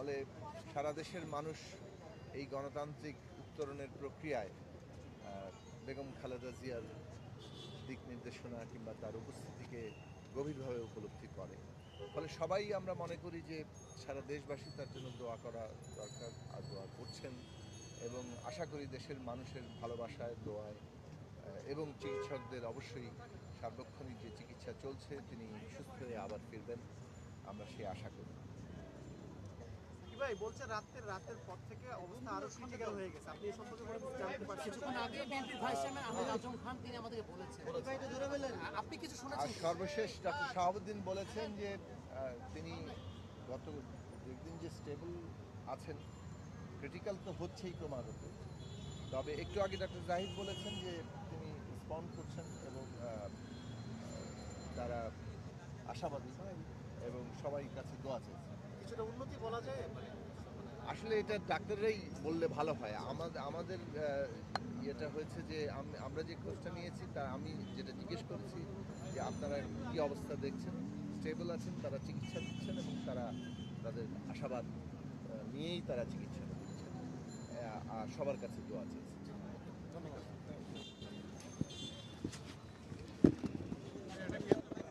ফলে সারা দেশের মানুষ এই গণতান্ত্রিক উত্তরণের প্রক্রিয়ায় বেগম খালেদা জিয়ার দিক নির্দেশনা কিংবা তার উপস্থিতিকে গভীরভাবে উপলব্ধি করে। ফলে সবাই আমরা মনে করি যে সারা দেশবাসী তার জন্য দোয়া করা দরকার, আর দোয়া করছেন, এবং আশা করি দেশের মানুষের ভালোবাসায়, দোয়ায় এবং চিকিৎসকদের অবশ্যই সার্বক্ষণিক যে চিকিৎসা চলছে তিনি সুস্থ হয়ে আবার ফিরবেন, আমরা সেই আশা করি। ভাই বলছে রাতের পর থেকে অবস্থা আরো ক্রিটিক্যাল হয়ে গেছে, আপনি এই সম্পর্কে কোনো কিছু জানতে পারছেন? কিছুক্ষণ আগে বিএনপির ভাইস চেয়ারম্যান আমির আজম খান তিনি আমাদেরকে বলেছেন, আপনি কিছু আর শুনেছেন? সর্বশেষ ডক্টর শাহাবুদ্দিন বলেছেন যে তিনি গত দুদিন যে স্টেবল আছেন, ক্রিটিক্যাল তো হচ্ছেই ক্রমাগত, তবে একটু আগে ডক্টর জাহিদ বলেছেন যে তিনি রেসপন্ড করছেন এবং তারা আশাবাদী এবং সবাই কাছে দোয়া চাইছে। কিছুটা উন্নতি বলা যায়? আসলে এটা ডাক্তাররাই বললে ভালো হয়। আমাদের ইয়েটা হয়েছে যে আমরা যে খোঁজটা নিয়েছি তা আমি যেটা জিজ্ঞেস করেছি যে আপনারা কী অবস্থা দেখছেন, স্টেবল আছেন, তারা চিকিৎসা দিচ্ছেন এবং তারা তাদের আশাবাদ নিয়েই তারা চিকিৎসা দিচ্ছেন, আর সবার কাছে দোয়া চেয়েছে। ধন্যবাদ।